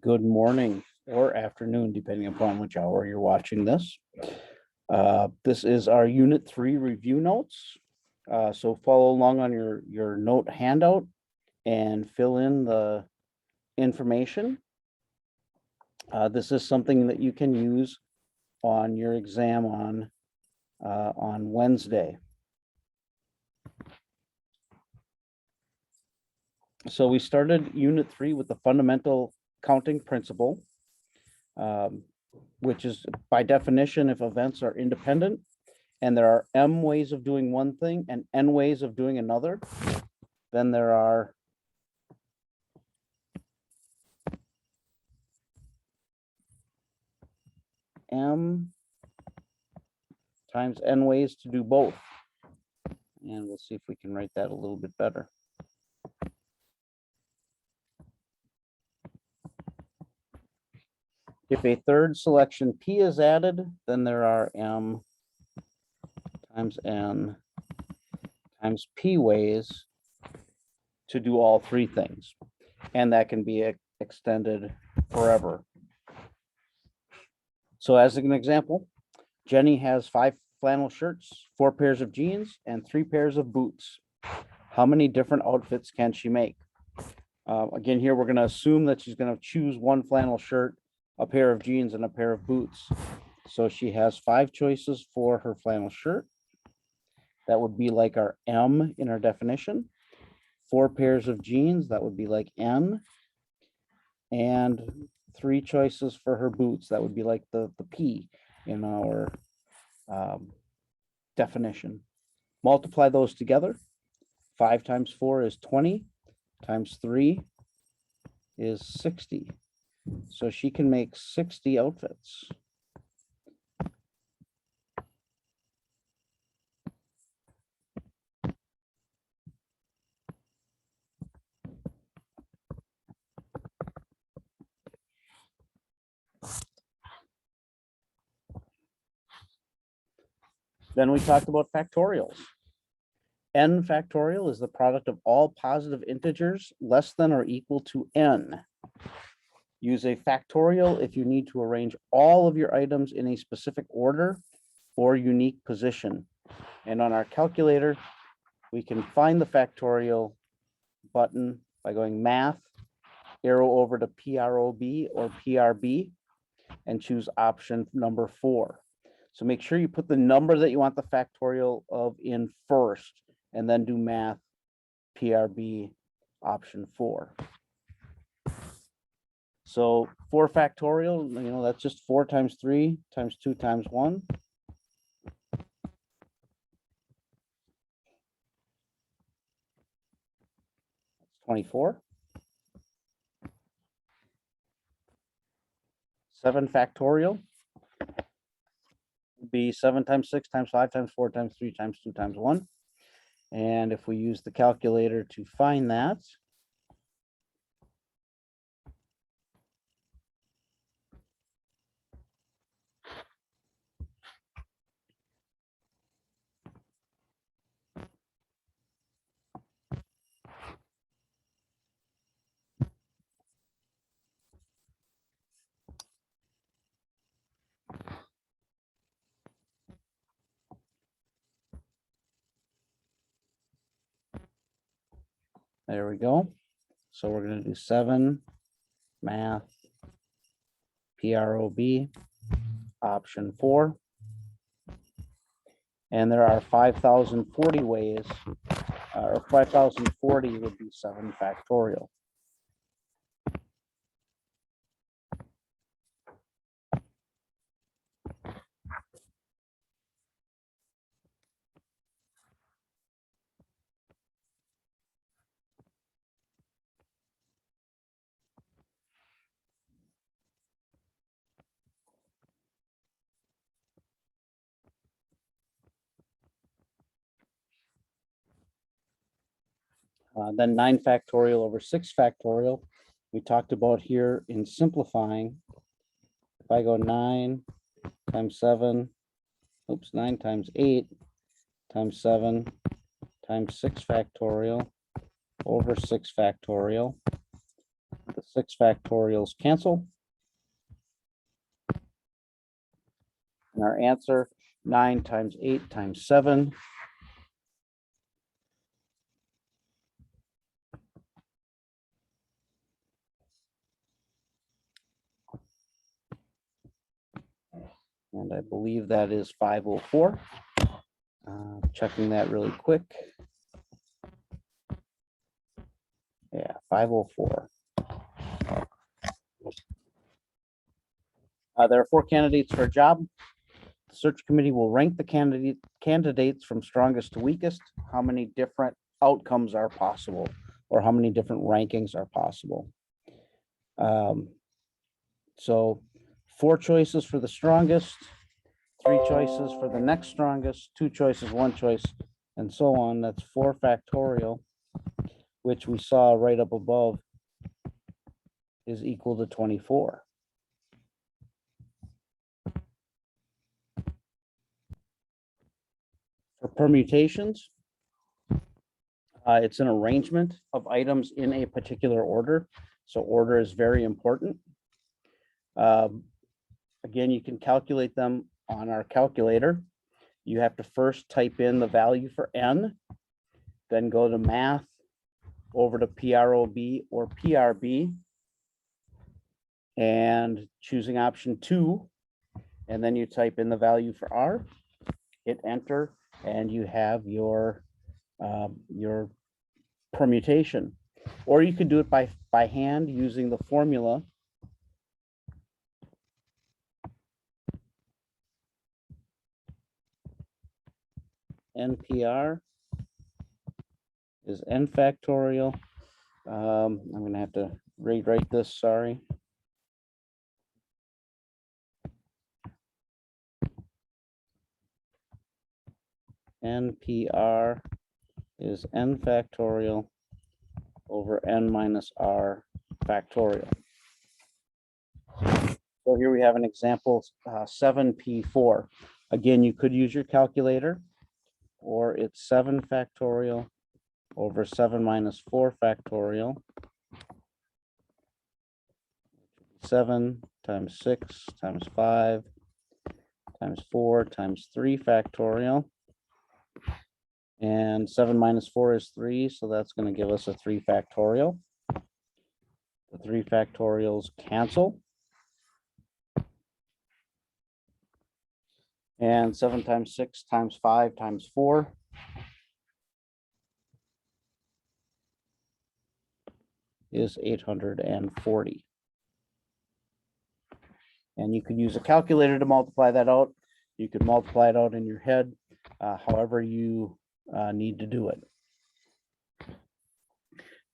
Good morning or afternoon, depending upon which hour you're watching this. This is our Unit 3 review notes. So follow along on your note handout and fill in the information. This is something that you can use on your exam on Wednesday. So we started Unit 3 with the fundamental counting principle, which is by definition, if events are independent and there are m ways of doing one thing and n ways of doing another, then there are m times n ways to do both. And we'll see if we can write that a little bit better. If a third selection P is added, then there are m times n times P ways to do all three things. And that can be extended forever. So as an example, Jenny has 5 flannel shirts, 4 pairs of jeans, and 3 pairs of boots. How many different outfits can she make? Again, here we're going to assume that she's going to choose one flannel shirt, a pair of jeans, and a pair of boots. So she has 5 choices for her flannel shirt. That would be like our M in our definition. 4 pairs of jeans, that would be like N. And 3 choices for her boots, that would be like the P in our definition. Multiply those together. 5 times 4 is 20, times 3 is 60. So she can make 60 outfits. Then we talked about factorials. N factorial is the product of all positive integers less than or equal to n. Use a factorial if you need to arrange all of your items in a specific order or unique position. And on our calculator, we can find the factorial button by going Math, arrow over to PROB or PRB, and choose option number 4. So make sure you put the number that you want the factorial of in first, and then do Math, PRB, option 4. So 4 factorial, that's just 4 times 3 times 2 times 1. That's 24. 7 factorial would be 7 times 6 times 5 times 4 times 3 times 2 times 1. And if we use the calculator to find that, there we go. So we're going to do 7, Math, PROB, option 4. And there are 5,040 ways, or 5,040 would be 7 factorial. Then 9 factorial over 6 factorial. We talked about here in simplifying. If I go 9 times 7, 9 times 8 times 7 times 6 factorial over 6 factorial. The 6 factorials cancel. And our answer, 9 times 8 times 7. And I believe that is 504. Checking that really quick. Yeah, 504. There are 4 candidates for a job. The search committee will rank the candidates from strongest to weakest. How many different outcomes are possible, or how many different rankings are possible? So 4 choices for the strongest, 3 choices for the next strongest, 2 choices, 1 choice, and so on. That's 4 factorial, which we saw right up above is equal to 24. For permutations, it's an arrangement of items in a particular order. So order is very important. Again, you can calculate them on our calculator. You have to first type in the value for n, then go to math, over to PROB or PRB, and choosing option 2, and then you type in the value for r, hit enter, and you have your permutation. Or you could do it by hand using the formula. NPR is n factorial. I'm going to have to rewrite this, sorry. NPR is n factorial over n minus r factorial. So here we have an example, 7p4. Again, you could use your calculator, or it's 7 factorial over 7 minus 4 factorial. 7 times 6 times 5 times 4 times 3 factorial. And 7 minus 4 is 3, so that's going to give us a 3 factorial. The 3 factorials cancel. And 7 times 6 times 5 times 4 is 840. And you can use a calculator to multiply that out. You can multiply it out in your head, however you need to do it.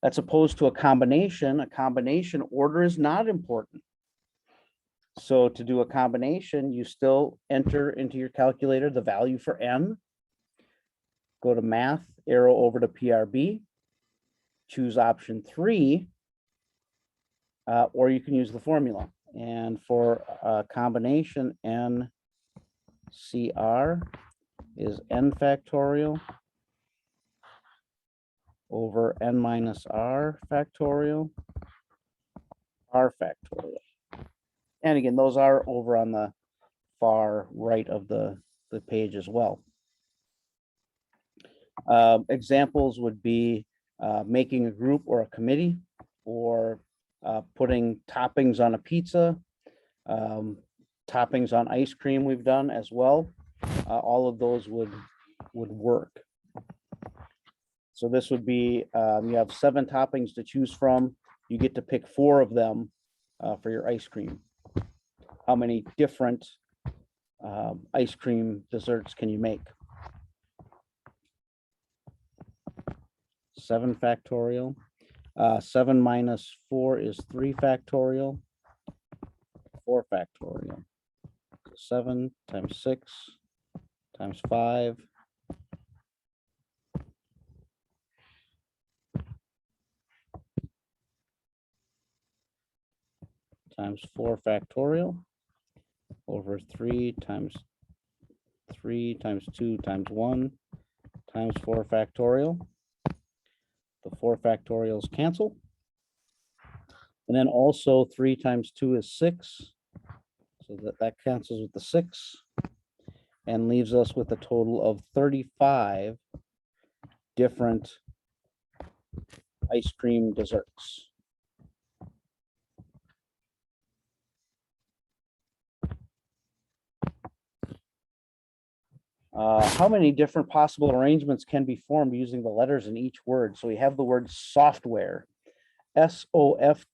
That's opposed to a combination. A combination order is not important. So to do a combination, you still enter into your calculator the value for n, go to math, arrow over to PRB, choose option 3, or you can use the formula. And for a combination, NCR is n factorial over n minus r factorial, r factorial. And again, those are over on the far right of the page as well. Examples would be making a group or a committee, or putting toppings on a pizza, toppings on ice cream we've done as well. All of those would work. So this would be, you have 7 toppings to choose from. You get to pick 4 of them for your ice cream. How many different ice cream desserts can you make? 7 factorial. 7 minus 4 is 3 factorial. 4 factorial. 7 times 6 times 5 times 4 factorial over 3 times 2 times 1 times 4 factorial. The 4 factorials cancel. And then also 3 times 2 is 6. So that cancels with the 6 and leaves us with a total of 35 different ice cream desserts. How many different possible arrangements can be formed using the letters in each word? So we have the word software, software.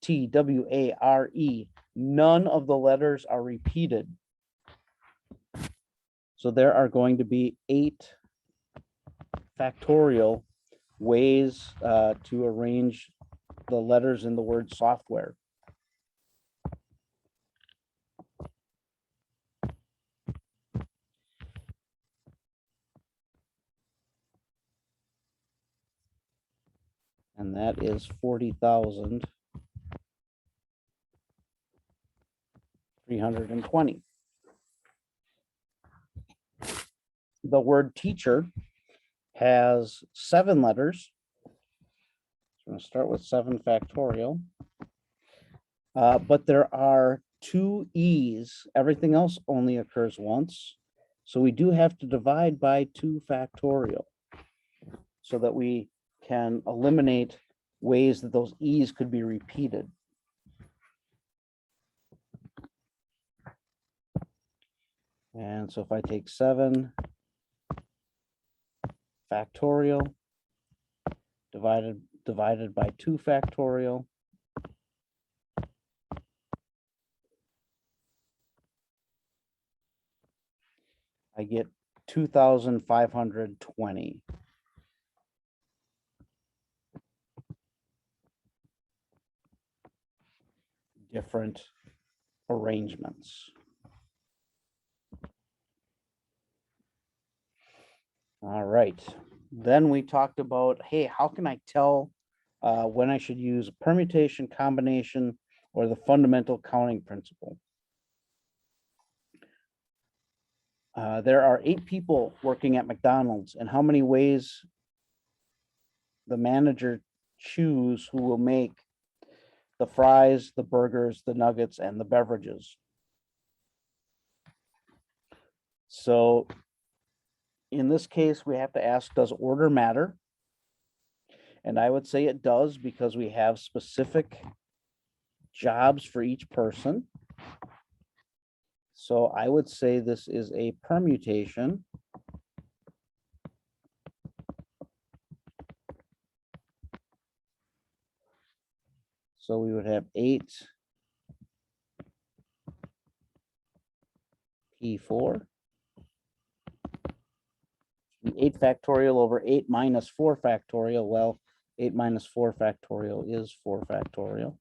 None of the letters are repeated. So there are going to be 8 factorial ways to arrange the letters in the word software. And that is 40,320. The word teacher has 7 letters. So I'm going to start with 7 factorial. But there are 2 E's. Everything else only occurs once. So we do have to divide by 2 factorial so that we can eliminate ways that those E's could be repeated. And so if I take 7 factorial divided by 2 factorial, I get 2,520. Different arrangements. All right. Then we talked about, hey, how can I tell when I should use permutation, combination, or the fundamental counting principle? There are 8 people working at McDonald's, and how many ways the manager choose who will make the fries, the burgers, the nuggets, and the beverages? So in this case, we have to ask, does order matter? And I would say it does, because we have specific jobs for each person. So I would say this is a permutation. So we would have 8P4. 8 factorial over 8 minus 4 factorial. Well, 8 minus 4 factorial is 4 factorial.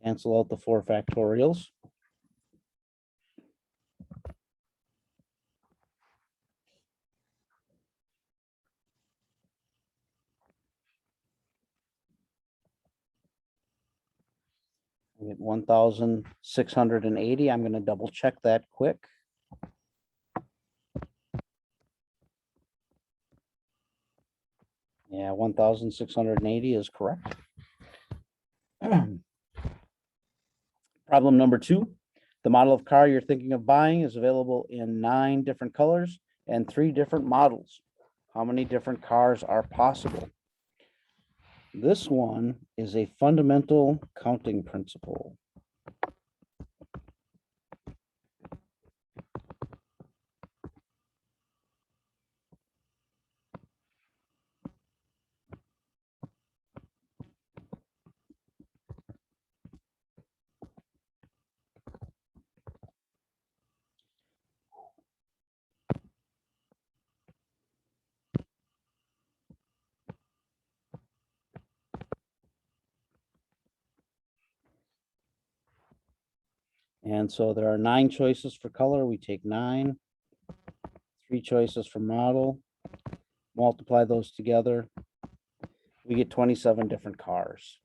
Cancel out the 4 factorials. I get 1,680. I'm going to double check that quick. Yeah, 1,680 is correct. Problem number 2. The model of car you're thinking of buying is available in 9 different colors and 3 different models. How many different cars are possible? This one is a fundamental counting principle. And so there are 9 choices for color. We take 9, 3 choices for model, multiply those together. We get 27 different cars.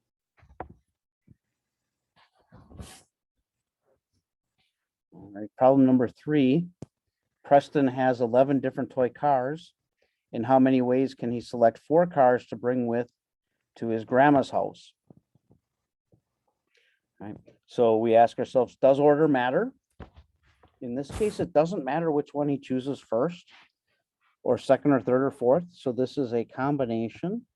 right, problem number 3. Preston has 11 different toy cars. In how many ways can he select 4 cars to bring with to his grandma's house? Right. So we ask ourselves, does order matter? In this case, it doesn't matter which one he chooses first, or second, or third, or fourth. So this is a combination.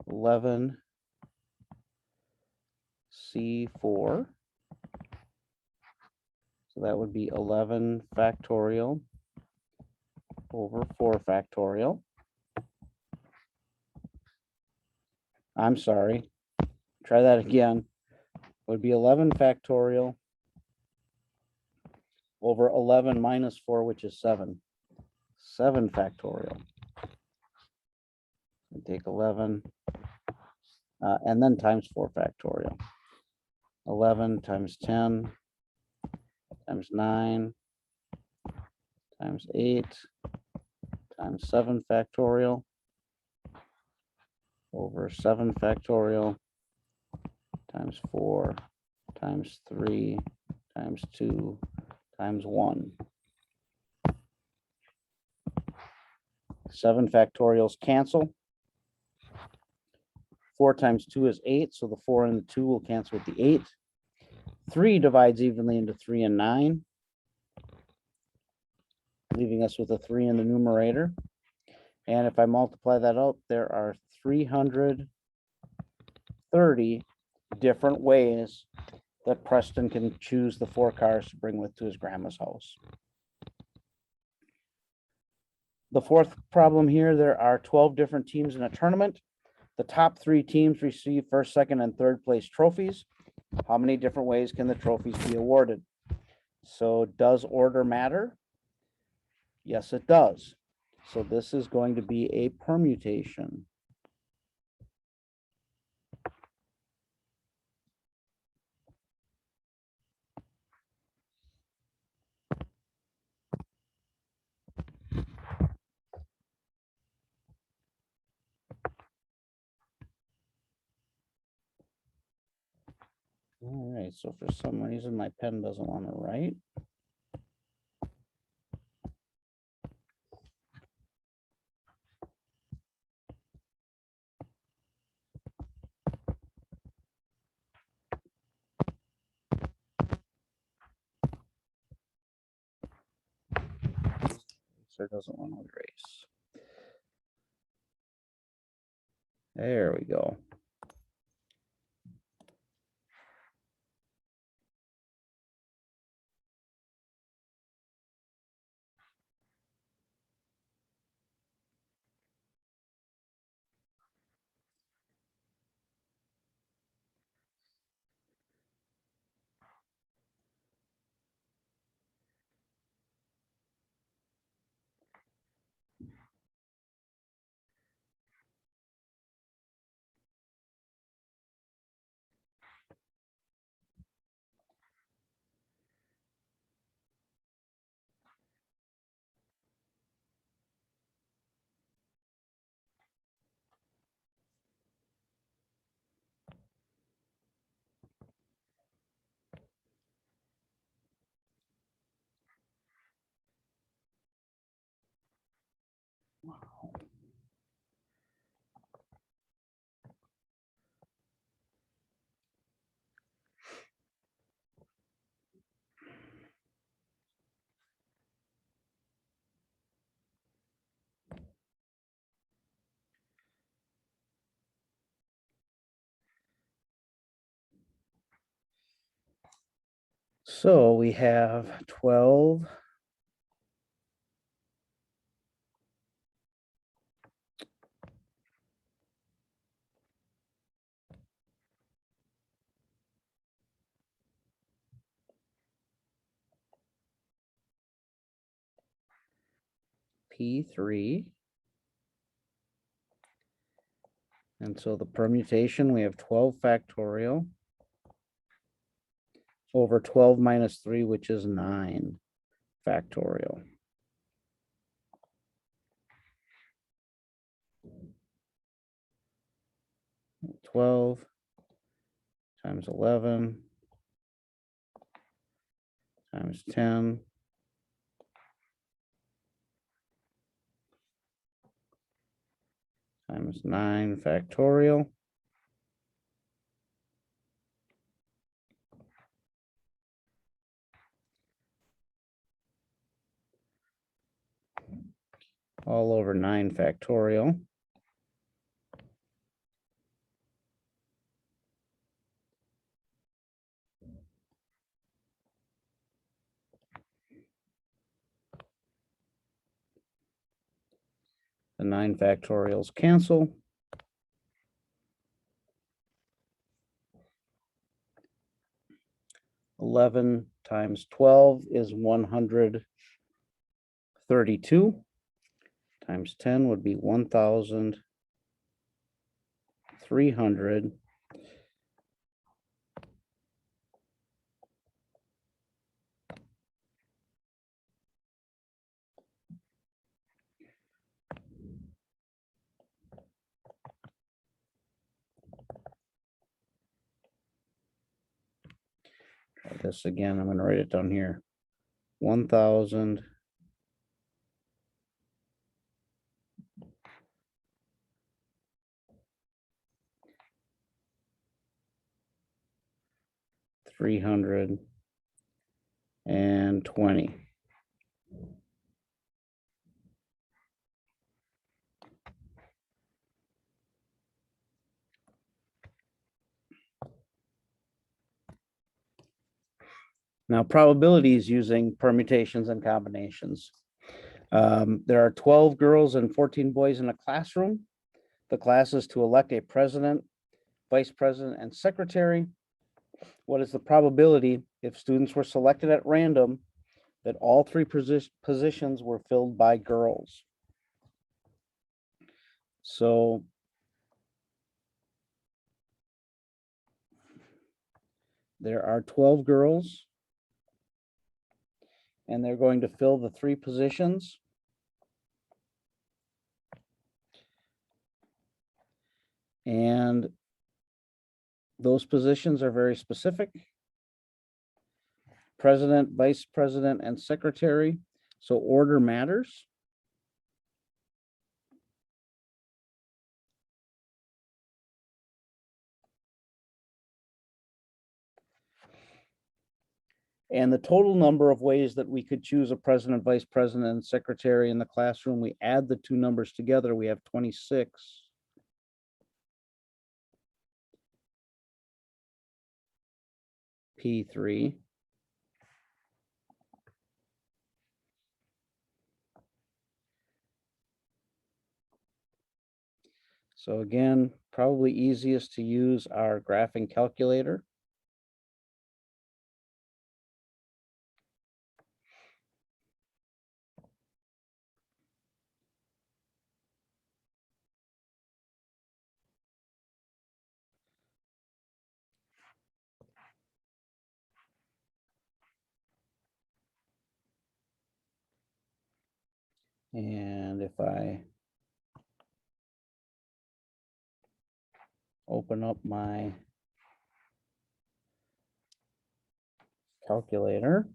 (11) C4. So that would be 11 factorial over 4 factorial. I'm sorry. Try that again. It would be 11 factorial over 11 minus 4, which is 7. 7 factorial. And take 11 and then times 4 factorial. 11 times 10 times 9 times 8 times 7 factorial over 7 factorial times 4 times 3 times 2 times 1. 7 factorials cancel. 4 times 2 is 8, so the 4 and the 2 will cancel with the 8. 3 divides evenly into 3 and 9, leaving us with a 3 in the numerator. And if I multiply that out, there are 330 different ways that Preston can choose the 4 cars to bring with to his grandma's house. The fourth problem here, there are 12 different teams in a tournament. The top 3 teams receive first, second, and third place trophies. How many different ways can the trophies be awarded? So does order matter? Yes, it does. So this is going to be a permutation. All right, so for some reason my pen doesn't want to write. So it doesn't want to erase. There we go. Wow. So we have 12 P3. And so the permutation, we have 12 factorial over 12 minus 3, which is 9 factorial. Twelve times 11 times 10 times 9 factorial. All over 9 factorial. The 9 factorials cancel. $11 times 12 is 132. Times 10 would be 1,300. Try this again. I'm going to write it down here. 1,000. $320. Now, probabilities using permutations and combinations. There are 12 girls and 14 boys in a classroom. The class is to elect a president, vice president, and secretary. What is the probability, if students were selected at random, that all three positions were filled by girls? So there are 12 girls, and they're going to fill the 3 positions. And those positions are very specific: president, vice president, and secretary. So order matters. And the total number of ways that we could choose a president, vice president, and secretary in the classroom, we add the 2 numbers together, we have 26. P3. So again, probably easiest to use our graphing calculator. And if I open up my calculator,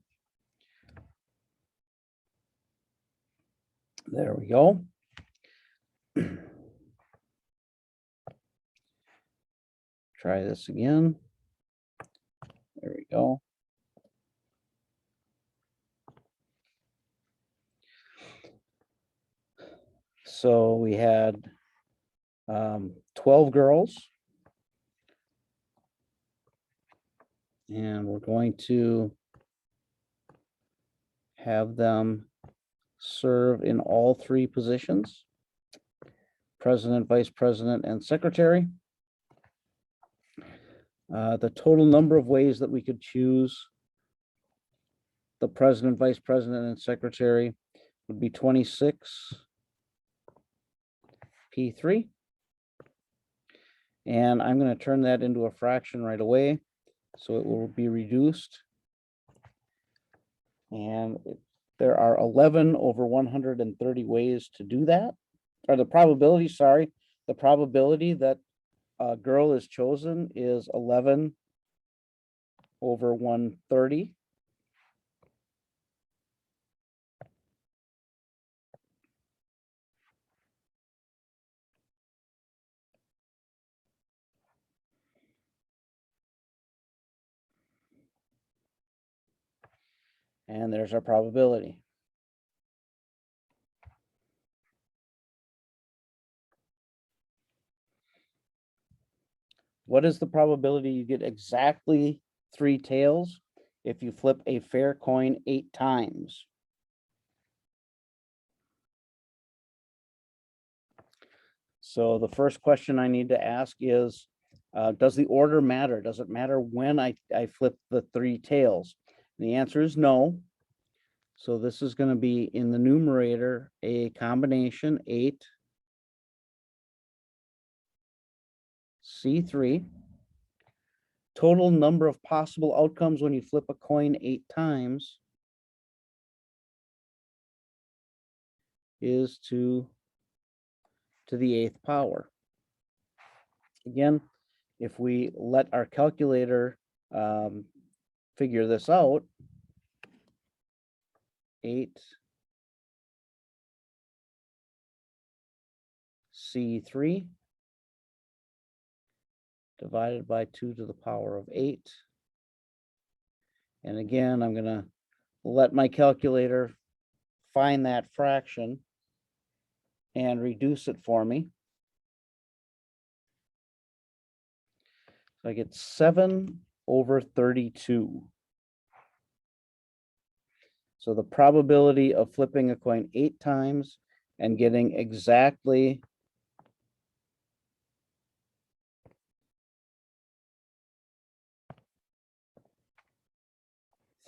there we go. Try this again. There we go. So we had 12 girls, and we're going to have them serve in all 3 positions: president, vice president, and secretary. The total number of ways that we could choose the president, vice president, and secretary would be 26 P3. And I'm going to turn that into a fraction right away. So it will be reduced And there are 11 over 130 ways to do that. Or the probability, sorry, the probability that a girl is chosen is 11 over 130. And there's our probability. What is the probability you get exactly 3 tails if you flip a fair coin 8 times? So the first question I need to ask is, does the order matter? Does it matter when I flip the 3 tails? And the answer is no. So this is going to be in the numerator a combination 8 C3. Total number of possible outcomes when you flip a coin 8 times is to the 8th power. Again, if we let our calculator figure this out, 8 C3 divided by 2 to the power of 8. And again, I'm going to let my calculator find that fraction and reduce it for me. So I get 7 over 32. So the probability of flipping a coin 8 times and getting exactly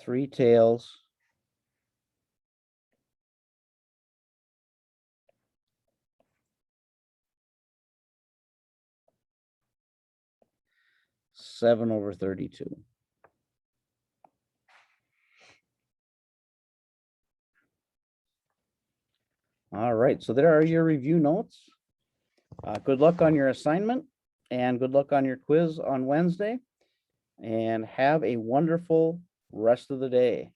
3 tails is 7 over 32. All right, so there are your review notes. Good luck on your assignment and good luck on your quiz on Wednesday. And have a wonderful rest of the day.